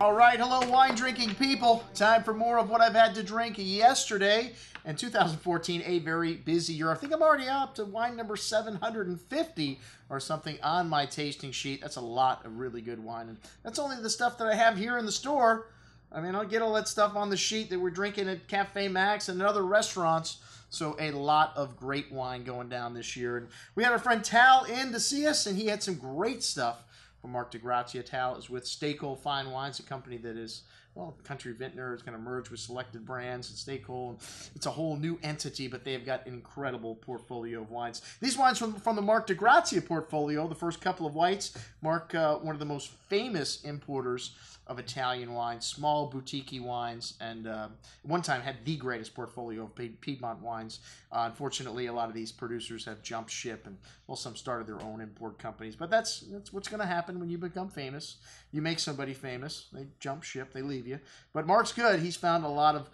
All right, hello wine drinking people. Time for more of what I've had to drink yesterday. And 2014, a very busy year. I think I'm already up to wine number 750 or something on my tasting sheet. That's a lot of really good wine. And that's only the stuff that I have here in the store. I mean, I'll get all that stuff on the sheet that we're drinking at Cafe Max and other restaurants. So a lot of great wine going down this year. And we had our friend Tal in to see us, and he had some great stuff from Marc de Gracias. Tal is with Stayco Fine Wines, a company that is, well, country vintner. It's going to merge with Selected Brands and Stayco. It's a whole new entity, but they've got an incredible portfolio of wines. These wines from the Marc de Gracias portfolio, the first couple of whites. Marc, one of the most famous importers of Italian wines, small boutique wines, and one time had the greatest portfolio of Piedmont wines. Unfortunately, a lot of these producers have jumped ship, and well, some started their own import companies. But that's what's going to happen when you become famous. You make somebody famous, they jump ship, they leave you. But Marc's good. He's found a lot of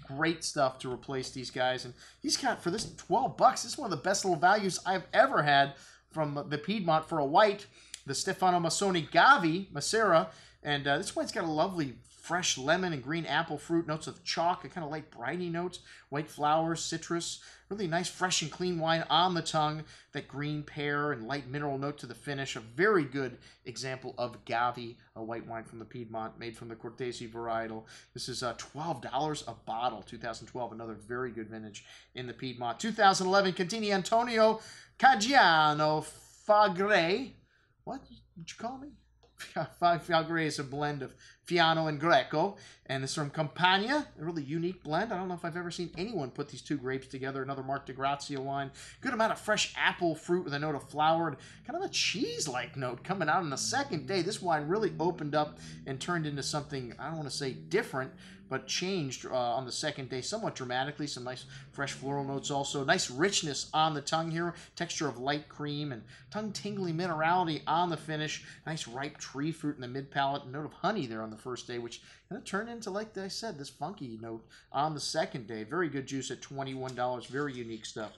great stuff to replace these guys, and he's got, for this $12, this is one of the best little values I've ever had from the Piedmont for a white, the Stefano Massoni Gavi Macera. And this wine's got a lovely fresh lemon and green apple fruit, notes of chalk, a kind of light briny notes, white flowers, citrus. Really nice, fresh and clean wine on the tongue. That green pear and light mineral note to the finish. A very good example of Gavi, a white wine from the Piedmont, made from the Cortese varietal. This is $12 a bottle, 2012. Another very good vintage in the Piedmont. 2011, Contini Antonio Caggiano Fagre. What did you call me? Fagre is a blend of Fiano and Greco, and it's from Campania, a really unique blend. I don't know if I've ever seen anyone put these two grapes together. Another Marc de Gracias wine. Good amount of fresh apple fruit with a note of flower, and kind of a cheese-like note coming out on the second day. This wine really opened up and turned into something, I don't want to say different, but changed on the second day somewhat dramatically. Some nice fresh floral notes also. Nice richness on the tongue here. Texture of light cream and tongue-tingly minerality on the finish. Nice ripe tree fruit in the mid-palate. A note of honey there on the first day, which kind of turned into, like I said, this funky note on the second day. Very good juice at $21. Very unique stuff.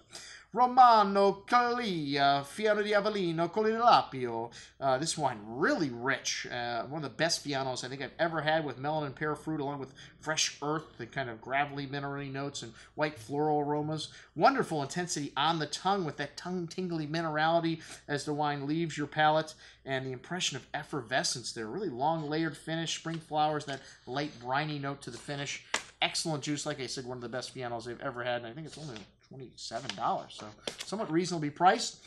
Romano Calia, Fiano di Avellino, Colli Lapio. This wine really rich. One of the best Fianos I think I've ever had, with melon and pear fruit along with fresh earth, the kind of gravelly mineral notes and white floral aromas. Wonderful intensity on the tongue with that tongue-tingly minerality as the wine leaves your palate, and the impression of effervescence there. Really long layered finish, spring flowers, that light briny note to the finish. Excellent juice. Like I said, one of the best Fianos I've ever had, and I think it's only $27, so somewhat reasonably priced.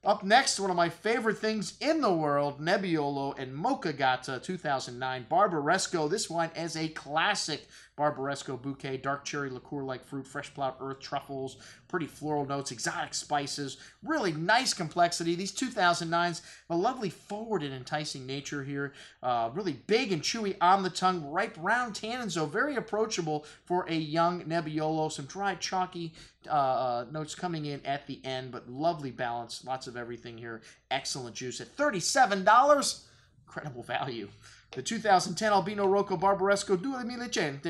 Up next, one of my favorite things in the world, Nebbiolo and Moccagatta 2009 Barbaresco. This wine is a classic Barbaresco bouquet, dark cherry liqueur-like fruit, fresh plowed earth, truffles, pretty floral notes, exotic spices, really nice complexity. These 2009s, a lovely forward and enticing nature here, really big and chewy on the tongue, ripe round tannins, so very approachable for a young Nebbiolo. Some dry, chalky notes coming in at the end, but lovely balance, lots of everything here. Excellent juice at $37. Incredible value. The 2010 Albino Rocco Barbaresco 2010,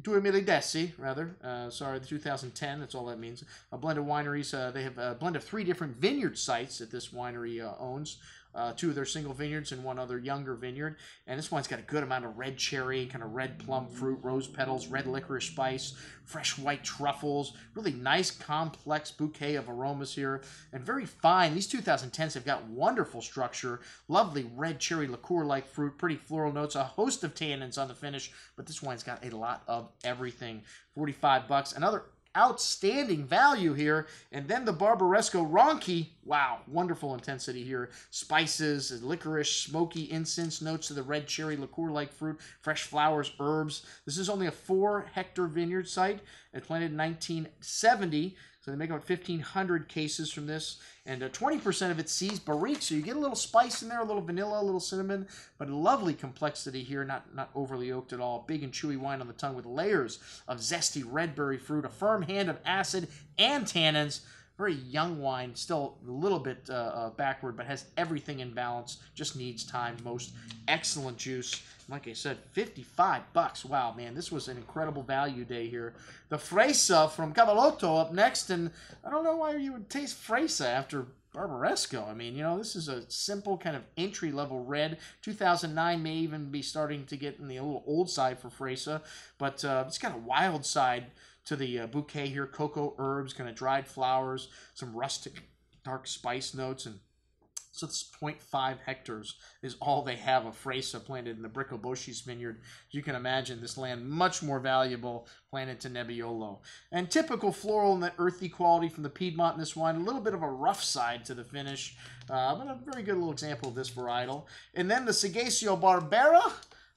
2010 rather. Sorry, the 2010, that's all that means. A blend of wineries. They have a blend of 3 different vineyard sites that this winery owns. 2 of their single vineyards and 1 other younger vineyard. And this one's got a good amount of red cherry, kind of red plum fruit, rose petals, red licorice spice, fresh white truffles. Really nice, complex bouquet of aromas here. And very fine. These 2010s have got wonderful structure. Lovely red cherry liqueur-like fruit, pretty floral notes, a host of tannins on the finish. But this wine's got a lot of everything. $45. Another outstanding value here. And then the Barbaresco Ronchi. Wow, wonderful intensity here. Spices, licorice, smoky incense notes to the red cherry liqueur-like fruit, fresh flowers, herbs. This is only a 4-hectare vineyard site. It planted in 1970. So they make about 1,500 cases from this, and 20% of it sees barrique, so you get a little spice in there, a little vanilla, a little cinnamon, but a lovely complexity here, not overly oaked at all. Big and chewy wine on the tongue with layers of zesty red berry fruit, a firm hand of acid and tannins. Very young wine, still a little bit backward, but has everything in balance. Just needs time. Most excellent juice. Like I said, $55. Wow, man, this was an incredible value day here. The Fresa from Cavallotto up next, and I don't know why you would taste Fresa after Barbaresco. I mean, you know, this is a simple kind of entry-level red. 2009 may even be starting to get in the little old side for Fresa, but it's got a wild side to the bouquet here. Cocoa herbs, kind of dried flowers, some rustic dark spice notes, and so it's 0.5 hectares is all they have of Fresa planted in the Bricoboschis vineyard. As you can imagine, this land much more valuable planted to Nebbiolo. And typical floral and that earthy quality from the Piedmont in this wine. A little bit of a rough side to the finish, but a very good little example of this varietal. And then the Segasio Barbera.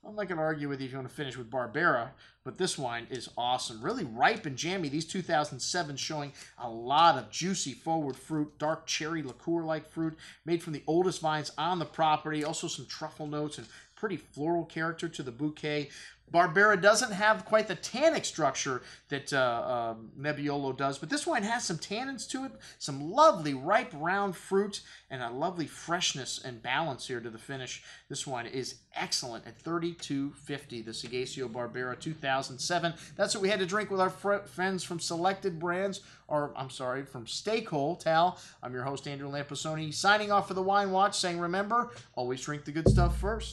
I'm not going to argue with you if you want to finish with Barbera, but this wine is awesome. Really ripe and jammy. These 2007 showing a lot of juicy forward fruit, dark cherry liqueur-like fruit, made from the oldest vines on the property. Also some truffle notes and pretty floral character to the bouquet. Barbera doesn't have quite the tannic structure that Nebbiolo does, but this wine has some tannins to it, some lovely ripe round fruit, and a lovely freshness and balance here to the finish. This wine is excellent at $32.50, the Segasio Barbera 2007. That's what we had to drink with our friends from Selected Brands, or I'm sorry, from Steakhole, Tal. I'm your host, Andrew Lamposoni, signing off for the Wine Watch, saying remember, always drink the good stuff first.